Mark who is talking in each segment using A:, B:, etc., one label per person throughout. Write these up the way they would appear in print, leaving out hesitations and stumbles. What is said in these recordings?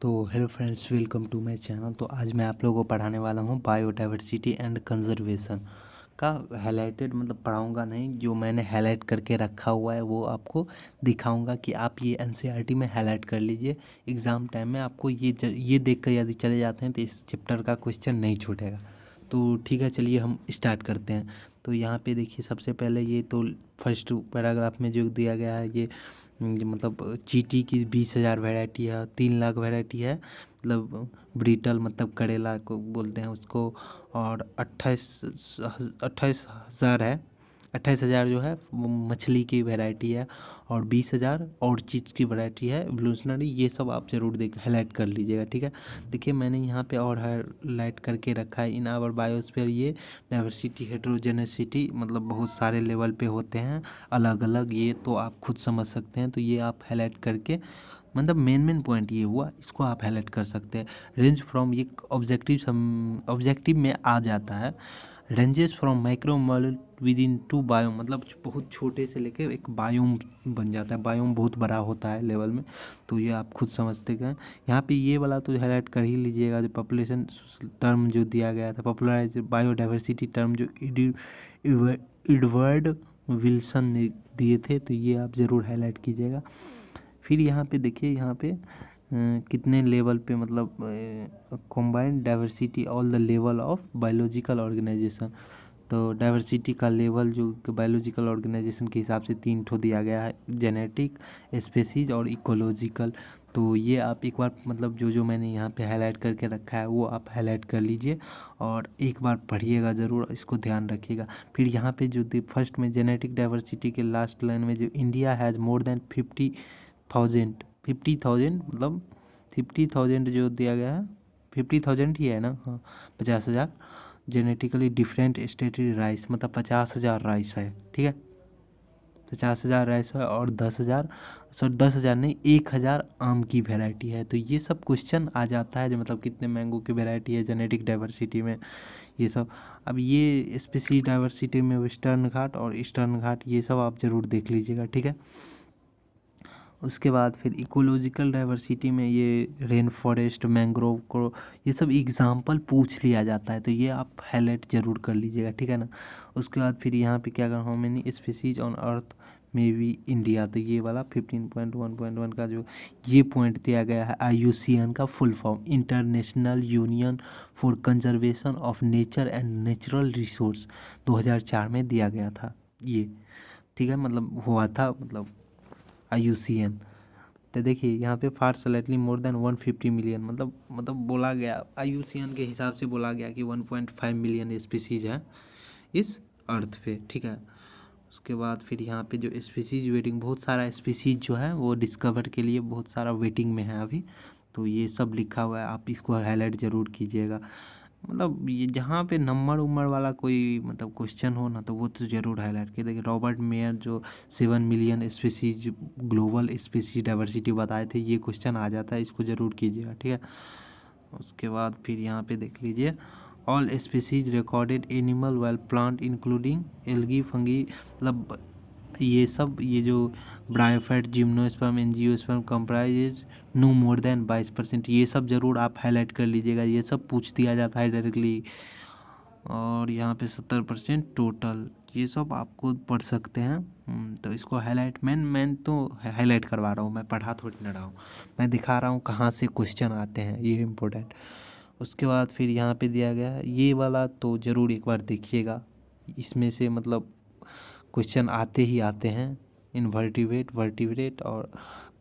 A: तो hello friends, welcome to my channel. तो आज मैं आप लोगों को पढ़ाने वाला हूँ बायोडाइवर्सिटी एंड कंजर्वेशन का हाईलाइटेड, मतलब पढ़ाऊँगा नहीं, जो मैंने हाईलाइट करके रखा हुआ है वो आपको दिखाऊंगा कि आप ये एनसीईआरटी में हाईलाइट कर लीजिए। एग्ज़ाम टाइम में आपको ये देख कर यदि चले जाते हैं तो इस चैप्टर का क्वेश्चन नहीं छूटेगा। तो ठीक है, चलिए हम स्टार्ट करते हैं। तो यहाँ पे देखिए, सबसे पहले ये तो फर्स्ट पैराग्राफ में जो दिया गया है ये मतलब चींटी की 20,000 वैरायटी है, 3 लाख वैरायटी है, मतलब ब्रीटल मतलब करेला को बोलते हैं उसको। और 28,000 है, 28,000 जो है वो मछली की वैरायटी है, और 20,000 और चीज़ की वैरायटी है एवोल्यूशनरी। ये सब आप ज़रूर देख हाईलाइट कर लीजिएगा, ठीक है। देखिए मैंने यहाँ पे और हाईलाइट करके रखा है, इन आवर बायोस्फीयर ये डाइवर्सिटी हेट्रोजेनेसिटी मतलब बहुत सारे लेवल पे होते हैं अलग अलग, ये तो आप खुद समझ सकते हैं। तो ये आप हाईलाइट करके, मतलब मेन पॉइंट ये हुआ, इसको आप हाईलाइट कर सकते हैं। रेंज फ्रॉम, ये ऑब्जेक्टिव में आ जाता है। Ranges from micromole within to biome, मतलब बहुत छोटे से लेके एक बायोम बन जाता है। बायोम बहुत बड़ा होता है लेवल में, तो ये आप खुद समझते हैं। यहाँ पे ये वाला तो हाईलाइट कर ही लीजिएगा, जो पॉपुलेशन टर्म जो दिया गया था, पॉपुलराइज बायोडाइवर्सिटी टर्म जो एडवर्ड विल्सन ने दिए थे, तो ये आप ज़रूर हाईलाइट कीजिएगा। फिर यहाँ पे देखिए, यहाँ पे कितने लेवल पे, मतलब combined diversity all the level of biological organisation. तो डाइवर्सिटी का लेवल जो बायोलॉजिकल ऑर्गेनाइजेशन के हिसाब से 3 ठो दिया गया है, जेनेटिक, स्पेसीज और इकोलॉजिकल। तो ये आप एक बार, मतलब जो मैंने यहाँ पे हाईलाइट करके रखा है वो आप हाईलाइट कर लीजिए और एक बार पढ़िएगा ज़रूर, इसको ध्यान रखिएगा। फिर यहाँ पे जो फर्स्ट में जेनेटिक डाइवर्सिटी के लास्ट लाइन में जो इंडिया हैज़ मोर देन 50,000 मतलब 50,000 जो दिया गया है, 50,000 ही है ना, हाँ 50,000 जेनेटिकली डिफरेंट स्टेटरी राइस, मतलब 50,000 राइस है, ठीक है। 50,000 राइस है और 10,000, सॉरी 10,000 नहीं, 1,000 आम की वैरायटी है। तो ये सब क्वेश्चन आ जाता है, जो मतलब कितने मैंगो की वैरायटी है जेनेटिक डाइवर्सिटी में, ये सब। अब ये स्पीसीज डाइवर्सिटी में वेस्टर्न घाट और ईस्टर्न घाट, ये सब आप ज़रूर देख लीजिएगा, ठीक है। उसके बाद फिर इकोलॉजिकल डाइवर्सिटी में ये रेन फॉरेस्ट, मैंग्रोव को, ये सब एग्जाम्पल पूछ लिया जाता है, तो ये आप हाईलाइट ज़रूर कर लीजिएगा, ठीक है ना। उसके बाद फिर यहाँ पे क्या करना, how many species on earth में भी इंडिया, तो ये वाला 15.1.1 का जो ये पॉइंट दिया गया है, IUCN का full form, international union for conservation of nature and natural resource, 2004 में दिया गया था ये, ठीक है, मतलब हुआ था, मतलब IUCN। तो देखिए यहाँ पे फार स्लाइटली मोर देन 150 मिलियन, मतलब बोला गया IUCN के हिसाब से, बोला गया कि 1.5 मिलियन स्पीसीज है इस अर्थ पे, ठीक है। उसके बाद फिर यहाँ पे जो स्पीसीज वेटिंग, बहुत सारा स्पीसीज जो है वो डिस्कवर के लिए बहुत सारा वेटिंग में है अभी, तो ये सब लिखा हुआ है, आप इसको हाईलाइट ज़रूर कीजिएगा। मतलब ये जहाँ पे नंबर उम्र वाला कोई मतलब क्वेश्चन हो ना, तो वो तो ज़रूर हाईलाइट किए। देखिए रॉबर्ट मेयर जो 7 million species global species diversity बताए थे, ये क्वेश्चन आ जाता है, इसको ज़रूर कीजिएगा, ठीक है। उसके बाद फिर यहाँ पे देख लीजिए, all species recorded animal well plant including algae fungi, मतलब ये सब, ये जो bryophyte, gymnosperm, angiosperm comprise no more than 22%, ये सब ज़रूर आप हाईलाइट कर लीजिएगा, ये सब पूछ दिया जाता है डायरेक्टली। और यहाँ पे 70% टोटल, ये सब आपको पढ़ सकते हैं। तो इसको हाईलाइट, मैं तो हाईलाइट करवा रहा हूँ, मैं पढ़ा थोड़ी ना रहा हूँ, मैं दिखा रहा हूँ कहाँ से क्वेश्चन आते हैं, ये इम्पोर्टेंट। उसके बाद फिर यहाँ पे दिया गया है ये वाला, तो ज़रूर एक बार देखिएगा, इसमें से मतलब क्वेश्चन आते ही आते हैं। इनवर्टिब्रेट, वर्टिब्रेट और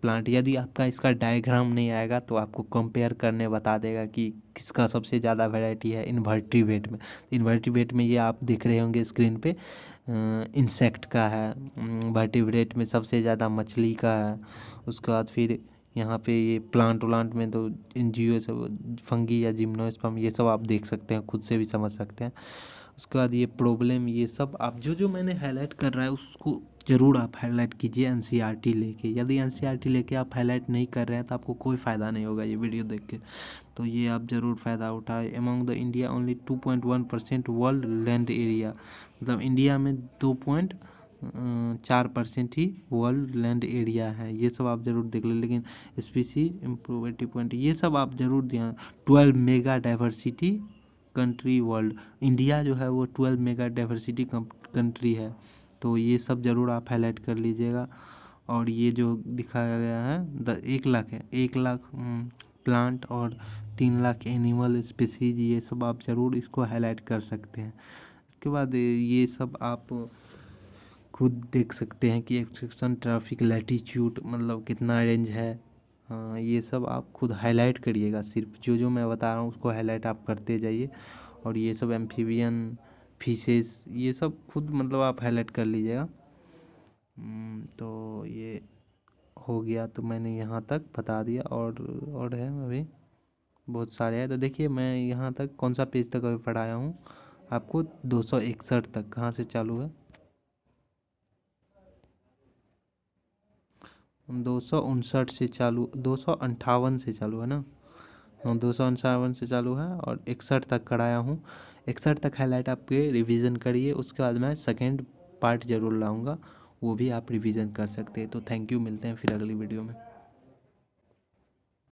A: प्लांट, यदि आपका इसका डायग्राम नहीं आएगा तो आपको कंपेयर करने बता देगा कि किसका सबसे ज़्यादा वैरायटी है इनवर्टिब्रेट में। इनवर्टिब्रेट में ये आप देख रहे होंगे स्क्रीन पे, इंसेक्ट का है, वर्टिब्रेट में सबसे ज़्यादा मछली का है। उसके बाद फिर यहाँ पे ये प्लांट व्लांट में तो एनजीओ सब, फंगी या जिम्नोस्पर्म, ये सब आप देख सकते हैं, खुद से भी समझ सकते हैं। उसके बाद ये प्रॉब्लम, ये सब आप जो मैंने हाईलाइट कर रहा है उसको ज़रूर आप हाईलाइट कीजिए एनसीईआरटी लेके। यदि एनसीईआरटी लेके आप हाईलाइट नहीं कर रहे हैं तो आपको कोई फ़ायदा नहीं होगा ये वीडियो देख के, तो ये आप ज़रूर फ़ायदा उठाए। Among the India only 2.1% world land area, मतलब इंडिया में 4% ही वर्ल्ड लैंड एरिया है। ये सब आप ज़रूर देख लें। लेकिन स्पीसीज इम्प्रोवेटिव पॉइंट ये सब आप ज़रूर ध्यान। 12 mega diversity country world, India जो है वो 12 मेगा डाइवर्सिटी कंट्री है। तो ये सब ज़रूर आप हाईलाइट कर लीजिएगा। और ये जो दिखाया गया है 1 लाख है, 1 लाख प्लांट और 3 लाख एनिमल स्पीसीज, ये सब आप ज़रूर इसको हाईलाइट कर सकते हैं। इसके बाद ये सब आप खुद देख सकते हैं कि एक्सट्रैक्शन ट्रैफिक लैटीट्यूड मतलब कितना रेंज है। हाँ, ये सब आप खुद हाईलाइट करिएगा। सिर्फ जो जो मैं बता रहा हूँ उसको हाईलाइट आप करते जाइए। और ये सब एम्फीबियन फिशेस ये सब खुद मतलब आप हाईलाइट कर लीजिएगा। तो ये हो गया, तो मैंने यहाँ तक बता दिया। और है अभी बहुत सारे हैं। तो देखिए मैं यहाँ तक कौन सा पेज तक अभी पढ़ाया हूँ आपको, 261 तक। कहाँ से चालू है? 259 से चालू, 258 से चालू है ना? हाँ, 258 से चालू है और 61 तक कराया हूँ। 61 तक हाईलाइट आपके रिवीजन करिए। उसके बाद मैं सेकेंड पार्ट ज़रूर लाऊंगा, वो भी आप रिवीजन कर सकते हैं। तो थैंक यू, मिलते हैं फिर अगली वीडियो में।